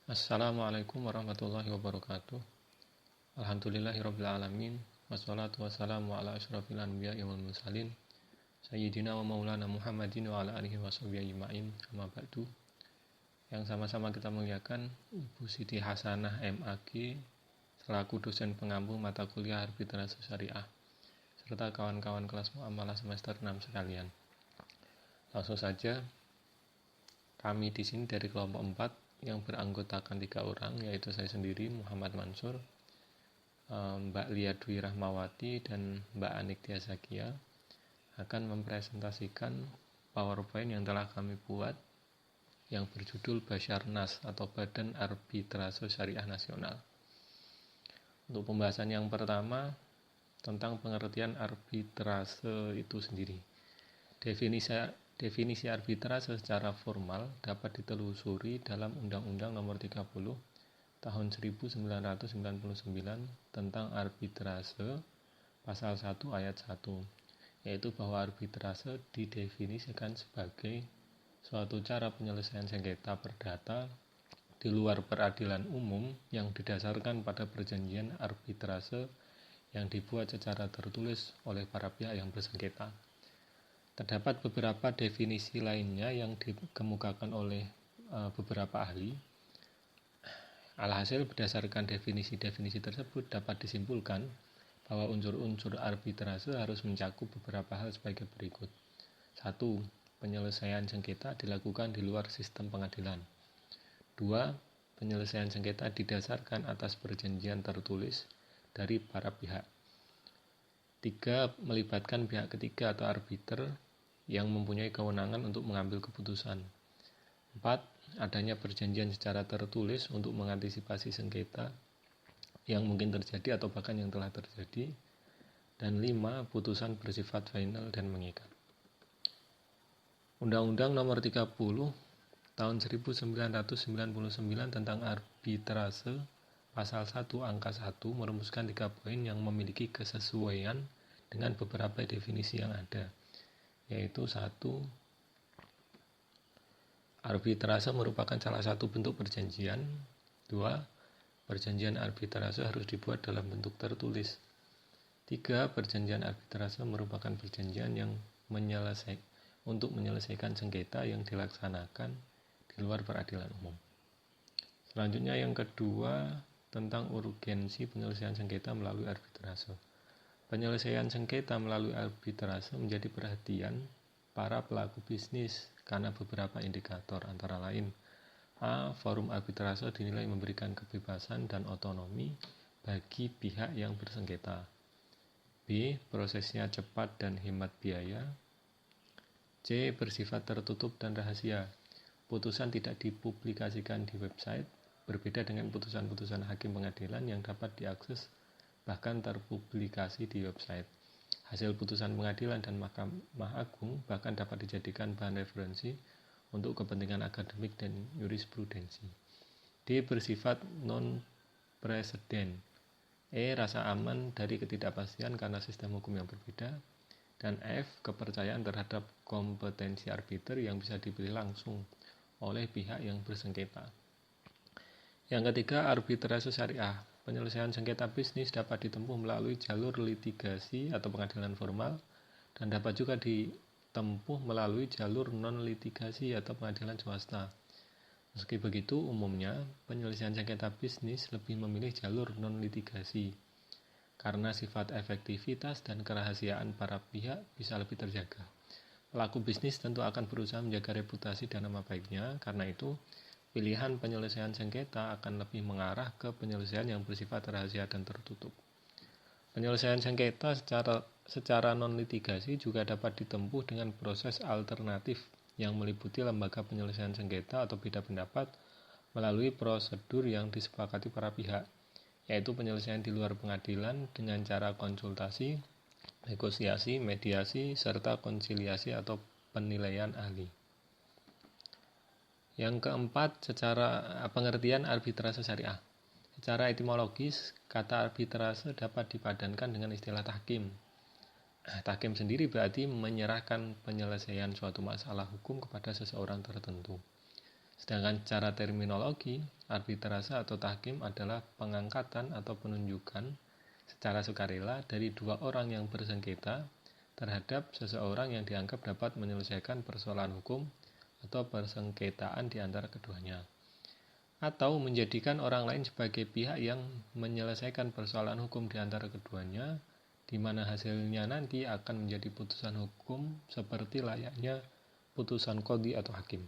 Assalamualaikum warahmatullahi wabarakatuh. Alhamdulillahirabbil alamin. Wassalatu wassalamu ala asyrofil anbiya'i wal mursalin sayyidina wa maulana Muhammadin wa ala alihi washabihi ajmain. Amma ba'du. Yang sama-sama kita muliakan Ibu Siti Hasanah MAG selaku dosen pengampu mata kuliah Arbitrase Syariah serta kawan-kawan kelas muamalah semester 6 sekalian. Langsung saja, kami di sini dari kelompok 4 yang beranggotakan 3 orang, yaitu saya sendiri Muhammad Mansur, Mbak Lia Dwi Rahmawati, dan Mbak Anik Tiasakia akan mempresentasikan PowerPoint yang telah kami buat yang berjudul Basyarnas atau Badan Arbitrase Syariah Nasional. Untuk pembahasan yang pertama tentang pengertian arbitrase itu sendiri. Definisi arbitrase secara formal dapat ditelusuri dalam Undang-Undang Nomor 30 Tahun 1999 tentang arbitrase Pasal 1 Ayat 1, yaitu bahwa arbitrase didefinisikan sebagai suatu cara penyelesaian sengketa perdata di luar peradilan umum yang didasarkan pada perjanjian arbitrase yang dibuat secara tertulis oleh para pihak yang bersengketa. Terdapat beberapa definisi lainnya yang dikemukakan oleh beberapa ahli. Alhasil, berdasarkan definisi-definisi tersebut dapat disimpulkan bahwa unsur-unsur arbitrase harus mencakup beberapa hal sebagai berikut. 1. Penyelesaian sengketa dilakukan di luar sistem pengadilan. 2. Penyelesaian sengketa didasarkan atas perjanjian tertulis dari para pihak. 3. Melibatkan pihak ketiga atau arbiter yang mempunyai kewenangan untuk mengambil keputusan. 4. Adanya perjanjian secara tertulis untuk mengantisipasi sengketa yang mungkin terjadi atau bahkan yang telah terjadi. Dan 5. Putusan bersifat final dan mengikat. Undang-Undang Nomor 30 Tahun 1999 tentang arbitrase Pasal 1 Angka 1 merumuskan 3 poin yang memiliki kesesuaian dengan beberapa definisi yang ada, yaitu 1. Arbitrase merupakan salah satu bentuk perjanjian. 2. Perjanjian arbitrase harus dibuat dalam bentuk tertulis. 3. Perjanjian arbitrase merupakan perjanjian yang untuk menyelesaikan sengketa yang dilaksanakan di luar peradilan umum. Selanjutnya yang kedua, tentang urgensi penyelesaian sengketa melalui arbitrase. Penyelesaian sengketa melalui arbitrase menjadi perhatian para pelaku bisnis karena beberapa indikator, antara lain: A. Forum arbitrase dinilai memberikan kebebasan dan otonomi bagi pihak yang bersengketa. B. Prosesnya cepat dan hemat biaya. C. Bersifat tertutup dan rahasia. Putusan tidak dipublikasikan di website, berbeda dengan putusan-putusan hakim pengadilan yang dapat diakses bahkan terpublikasi di website. Hasil putusan pengadilan dan Mahkamah Agung bahkan dapat dijadikan bahan referensi untuk kepentingan akademik dan jurisprudensi. D. Bersifat non-preseden. E. Rasa aman dari ketidakpastian karena sistem hukum yang berbeda. Dan F. Kepercayaan terhadap kompetensi arbiter yang bisa dipilih langsung oleh pihak yang bersengketa. Yang ketiga, arbitrase syariah. Penyelesaian sengketa bisnis dapat ditempuh melalui jalur litigasi atau pengadilan formal dan dapat juga ditempuh melalui jalur non-litigasi atau pengadilan swasta. Meski begitu, umumnya penyelesaian sengketa bisnis lebih memilih jalur non-litigasi karena sifat efektivitas dan kerahasiaan para pihak bisa lebih terjaga. Pelaku bisnis tentu akan berusaha menjaga reputasi dan nama baiknya, karena itu pilihan penyelesaian sengketa akan lebih mengarah ke penyelesaian yang bersifat rahasia dan tertutup. Penyelesaian sengketa secara non-litigasi juga dapat ditempuh dengan proses alternatif yang meliputi lembaga penyelesaian sengketa atau beda pendapat melalui prosedur yang disepakati para pihak, yaitu penyelesaian di luar pengadilan dengan cara konsultasi, negosiasi, mediasi, serta konsiliasi atau penilaian ahli. Yang keempat, secara pengertian arbitrase syariah. Secara etimologis, kata arbitrase dapat dipadankan dengan istilah tahkim. Tahkim sendiri berarti menyerahkan penyelesaian suatu masalah hukum kepada seseorang tertentu. Sedangkan secara terminologi, arbitrase atau tahkim adalah pengangkatan atau penunjukan secara sukarela dari dua orang yang bersengketa terhadap seseorang yang dianggap dapat menyelesaikan persoalan hukum atau persengketaan di antara keduanya, atau menjadikan orang lain sebagai pihak yang menyelesaikan persoalan hukum di antara keduanya, di mana hasilnya nanti akan menjadi putusan hukum seperti layaknya putusan qadhi atau hakim.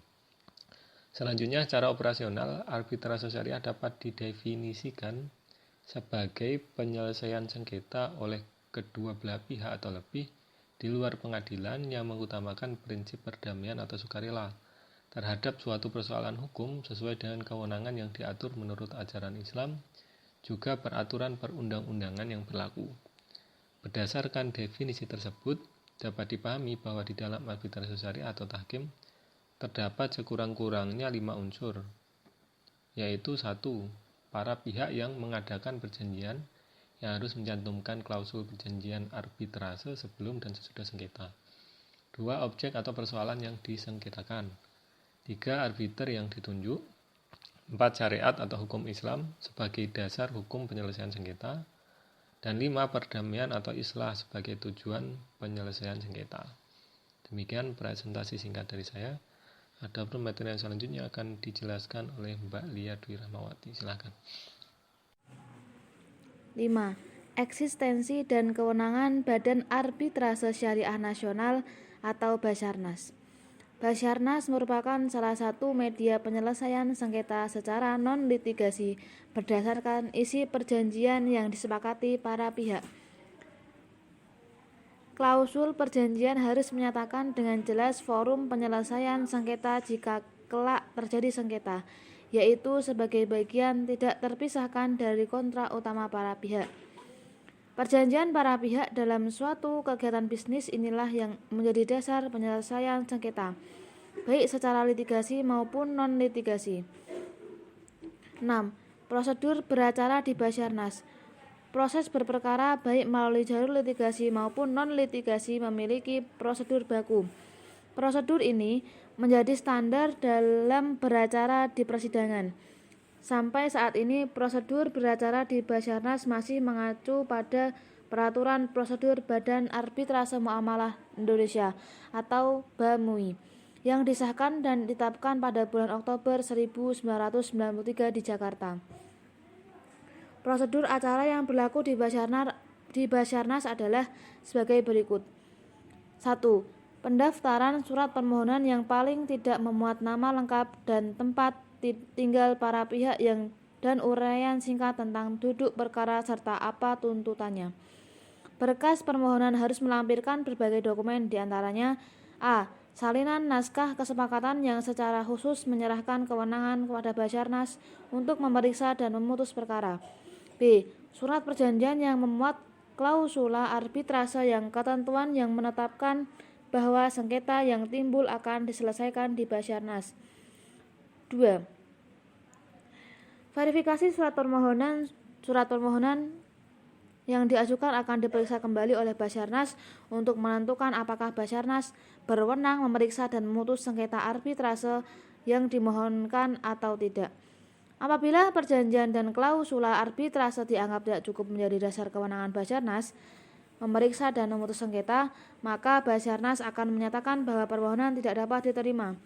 Selanjutnya, secara operasional, arbitrase syariah dapat didefinisikan sebagai penyelesaian sengketa oleh kedua belah pihak atau lebih di luar pengadilan yang mengutamakan prinsip perdamaian atau sukarela terhadap suatu persoalan hukum sesuai dengan kewenangan yang diatur menurut ajaran Islam, juga peraturan perundang-undangan yang berlaku. Berdasarkan definisi tersebut, dapat dipahami bahwa di dalam arbitrase syariah atau tahkim terdapat sekurang-kurangnya 5 unsur, yaitu 1. Para pihak yang mengadakan perjanjian yang harus mencantumkan klausul perjanjian arbitrase sebelum dan sesudah sengketa. 2. Objek atau persoalan yang disengketakan. 3. Arbiter yang ditunjuk. 4. Syariat atau hukum Islam sebagai dasar hukum penyelesaian sengketa. Dan 5. Perdamaian atau islah sebagai tujuan penyelesaian sengketa. Demikian presentasi singkat dari saya. Adapun materi yang selanjutnya akan dijelaskan oleh Mbak Lia Dwi Rahmawati. Silakan. 5. Eksistensi dan kewenangan Badan Arbitrase Syariah Nasional atau Basarnas. Basarnas merupakan salah satu media penyelesaian sengketa secara non-litigasi berdasarkan isi perjanjian yang disepakati para pihak. Klausul perjanjian harus menyatakan dengan jelas forum penyelesaian sengketa jika kelak terjadi sengketa, yaitu sebagai bagian tidak terpisahkan dari kontrak utama para pihak. Perjanjian para pihak dalam suatu kegiatan bisnis inilah yang menjadi dasar penyelesaian sengketa, baik secara litigasi maupun non-litigasi. 6. Prosedur beracara di Basarnas. Proses berperkara baik melalui jalur litigasi maupun non-litigasi memiliki prosedur baku. Prosedur ini menjadi standar dalam beracara di persidangan. Sampai saat ini, prosedur beracara di Basarnas masih mengacu pada Peraturan Prosedur Badan Arbitrase Muamalah Indonesia atau BAMUI yang disahkan dan ditetapkan pada bulan Oktober 1993 di Jakarta. Prosedur acara yang berlaku di Basarnas adalah sebagai berikut. 1. Pendaftaran surat permohonan yang paling tidak memuat nama lengkap dan tempat tinggal para pihak dan uraian singkat tentang duduk perkara serta apa tuntutannya. Berkas permohonan harus melampirkan berbagai dokumen, diantaranya a. Salinan naskah kesepakatan yang secara khusus menyerahkan kewenangan kepada Basarnas untuk memeriksa dan memutus perkara. B. Surat perjanjian yang memuat klausula arbitrase yang ketentuan yang menetapkan bahwa sengketa yang timbul akan diselesaikan di Basarnas. 2. Verifikasi surat permohonan yang diajukan akan diperiksa kembali oleh Basarnas untuk menentukan apakah Basarnas berwenang memeriksa dan memutus sengketa arbitrase yang dimohonkan atau tidak. Apabila perjanjian dan klausula arbitrase dianggap tidak cukup menjadi dasar kewenangan Basarnas memeriksa dan memutus sengketa, maka Basarnas akan menyatakan bahwa permohonan tidak dapat diterima.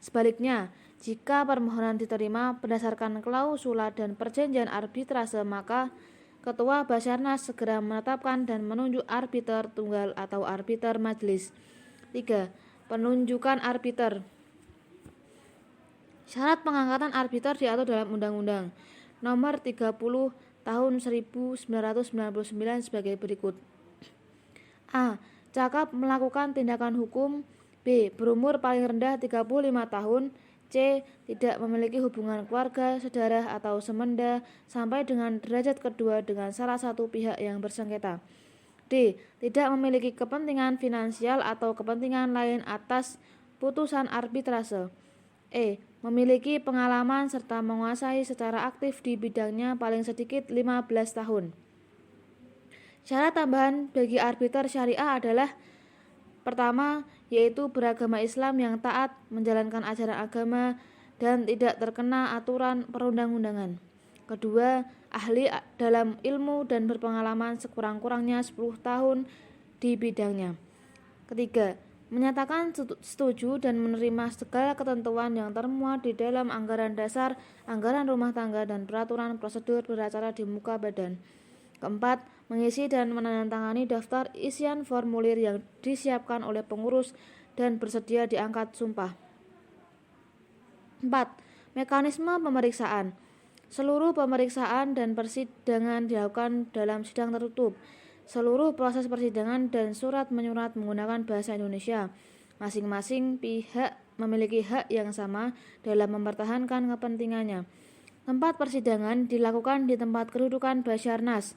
Sebaliknya, jika permohonan diterima berdasarkan klausula dan perjanjian arbitrase, maka Ketua Basarnas segera menetapkan dan menunjuk arbiter tunggal atau arbiter majelis. 3. Penunjukan arbiter. Syarat pengangkatan arbiter diatur dalam Undang-Undang Nomor 30 Tahun 1999 sebagai berikut. A. Cakap melakukan tindakan hukum. B. Berumur paling rendah 35 tahun. C. Tidak memiliki hubungan keluarga, saudara atau semenda sampai dengan derajat kedua dengan salah satu pihak yang bersengketa. D. Tidak memiliki kepentingan finansial atau kepentingan lain atas putusan arbitrase. E. Memiliki pengalaman serta menguasai secara aktif di bidangnya paling sedikit 15 tahun. Syarat tambahan bagi arbiter syariah adalah pertama, yaitu beragama Islam yang taat menjalankan ajaran agama dan tidak terkena aturan perundang-undangan. Kedua, ahli dalam ilmu dan berpengalaman sekurang-kurangnya 10 tahun di bidangnya. Ketiga, menyatakan setuju dan menerima segala ketentuan yang termuat di dalam anggaran dasar, anggaran rumah tangga, dan peraturan prosedur beracara di muka badan. Keempat, mengisi dan menandatangani daftar isian formulir yang disiapkan oleh pengurus dan bersedia diangkat sumpah. 4. Mekanisme pemeriksaan. Seluruh pemeriksaan dan persidangan dilakukan dalam sidang tertutup. Seluruh proses persidangan dan surat menyurat menggunakan bahasa Indonesia. Masing-masing pihak memiliki hak yang sama dalam mempertahankan kepentingannya. Tempat persidangan dilakukan di tempat kedudukan Basarnas.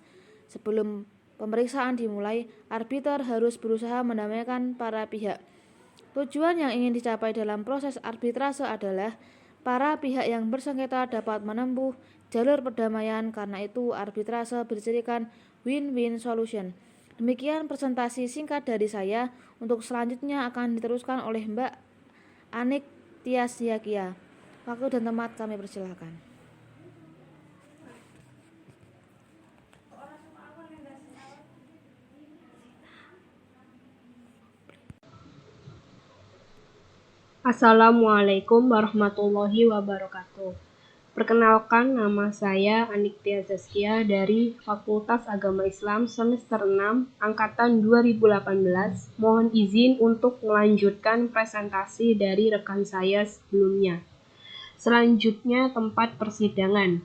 Sebelum pemeriksaan dimulai, arbiter harus berusaha mendamaikan para pihak. Tujuan yang ingin dicapai dalam proses arbitrase adalah para pihak yang bersengketa dapat menempuh jalur perdamaian, karena itu arbitrase bercirikan win-win solution. Demikian presentasi singkat dari saya. Untuk selanjutnya akan diteruskan oleh Mbak Anik Tias Yakia. Waktu dan tempat kami persilakan. Assalamualaikum warahmatullahi wabarakatuh. Perkenalkan, nama saya Anik Tias Yakia dari Fakultas Agama Islam semester 6 angkatan 2018. Mohon izin untuk melanjutkan presentasi dari rekan saya sebelumnya. Selanjutnya, tempat persidangan.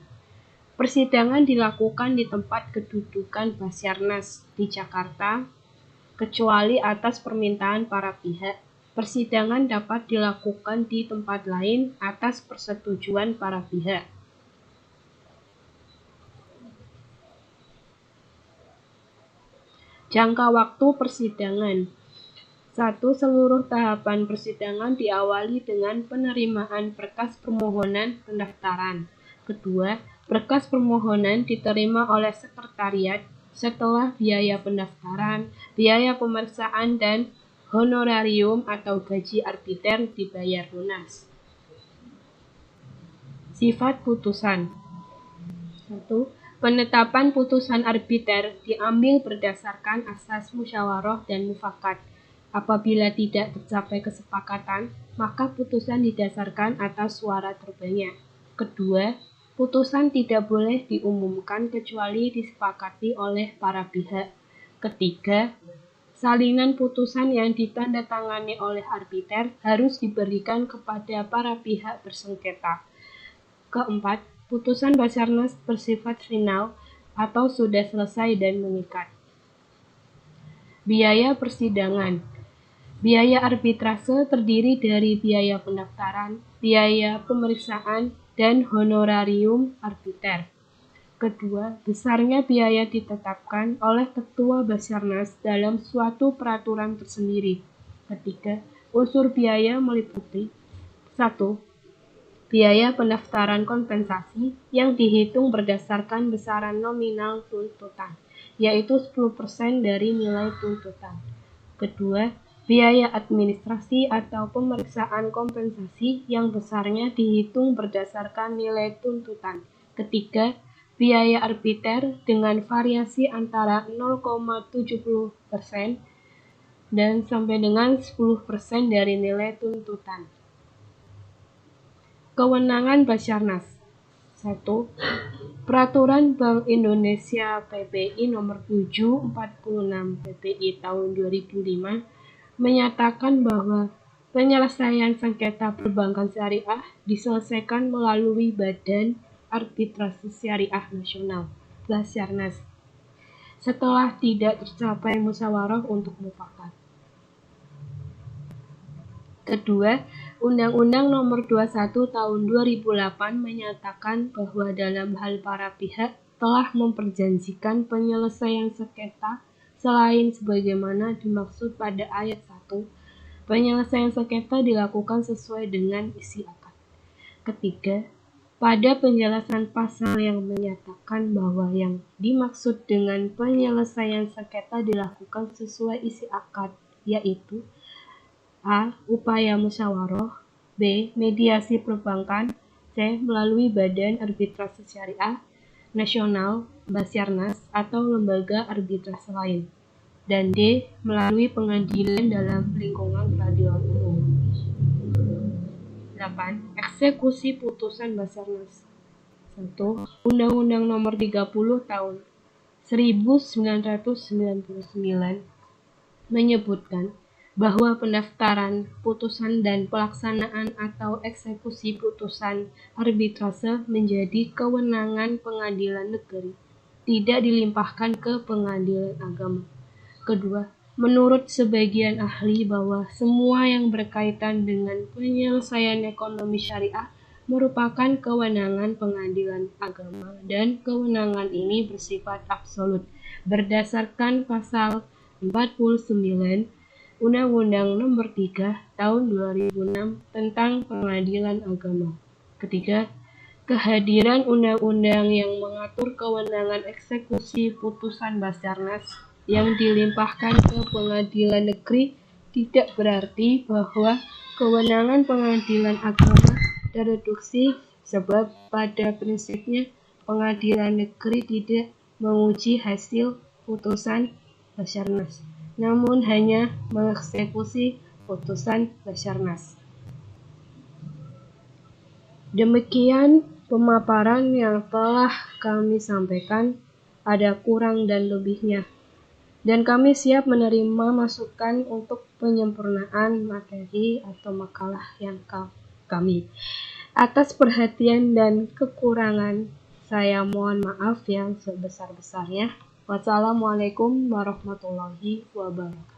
Persidangan dilakukan di tempat kedudukan Basarnas di Jakarta, kecuali atas permintaan para pihak. Persidangan dapat dilakukan di tempat lain atas persetujuan para pihak. Jangka waktu persidangan. 1. Seluruh tahapan persidangan diawali dengan penerimaan berkas permohonan pendaftaran. Kedua, berkas permohonan diterima oleh sekretariat setelah biaya pendaftaran, biaya pemeriksaan, dan honorarium atau gaji arbiter dibayar lunas. Sifat putusan. 1. Penetapan putusan arbiter diambil berdasarkan asas musyawarah dan mufakat. Apabila tidak tercapai kesepakatan, maka putusan didasarkan atas suara terbanyak. Kedua, putusan tidak boleh diumumkan kecuali disepakati oleh para pihak. Ketiga, salinan putusan yang ditandatangani oleh arbiter harus diberikan kepada para pihak bersengketa. Keempat, putusan Basarnas bersifat final atau sudah selesai dan mengikat. Biaya persidangan. Biaya arbitrase terdiri dari biaya pendaftaran, biaya pemeriksaan, dan honorarium arbiter. Kedua, besarnya biaya ditetapkan oleh Ketua Basarnas dalam suatu peraturan tersendiri. Ketiga, unsur biaya meliputi 1. Biaya pendaftaran kompensasi yang dihitung berdasarkan besaran nominal tuntutan, yaitu 10% dari nilai tuntutan. Kedua, biaya administrasi atau pemeriksaan kompensasi yang besarnya dihitung berdasarkan nilai tuntutan. Ketiga, biaya arbiter dengan variasi antara 0,70% dan sampai dengan 10% dari nilai tuntutan. Kewenangan Basarnas. 1. Peraturan Bank Indonesia PBI nomor 746 PBI tahun 2005 menyatakan bahwa penyelesaian sengketa perbankan syariah diselesaikan melalui Badan Arbitrase Syariah Nasional Basarnas setelah tidak tercapai musyawarah untuk mufakat. Kedua, Undang-Undang Nomor 21 Tahun 2008 menyatakan bahwa dalam hal para pihak telah memperjanjikan penyelesaian sengketa selain sebagaimana dimaksud pada ayat 1, penyelesaian sengketa dilakukan sesuai dengan isi akad. Ketiga, pada penjelasan pasal yang menyatakan bahwa yang dimaksud dengan penyelesaian sengketa dilakukan sesuai isi akad, yaitu A. Upaya musyawarah, B. Mediasi perbankan. C. Melalui Badan Arbitrase Syariah Nasional, Basyarnas, atau lembaga arbitrase lain. Dan D. Melalui pengadilan dalam lingkungan peradilan umum. 8. Eksekusi putusan Basyarnas. 1. Undang-Undang Nomor 30 Tahun 1999 menyebutkan bahwa pendaftaran putusan dan pelaksanaan atau eksekusi putusan arbitrase menjadi kewenangan pengadilan negeri, tidak dilimpahkan ke pengadilan agama. Kedua, menurut sebagian ahli bahwa semua yang berkaitan dengan penyelesaian ekonomi syariah merupakan kewenangan pengadilan agama dan kewenangan ini bersifat absolut berdasarkan pasal 49 Undang-Undang Nomor 3 Tahun 2006 tentang Pengadilan Agama. Ketiga, kehadiran undang-undang yang mengatur kewenangan eksekusi putusan Basyarnas yang dilimpahkan ke pengadilan negeri tidak berarti bahwa kewenangan pengadilan agama tereduksi, sebab pada prinsipnya pengadilan negeri tidak menguji hasil putusan Basyarnas, namun hanya mengeksekusi putusan Basyarnas. Demikian pemaparan yang telah kami sampaikan, ada kurang dan lebihnya. Dan kami siap menerima masukan untuk penyempurnaan materi atau makalah yang kami. Atas perhatian dan kekurangan, saya mohon maaf yang sebesar-besarnya. Wassalamualaikum warahmatullahi wabarakatuh.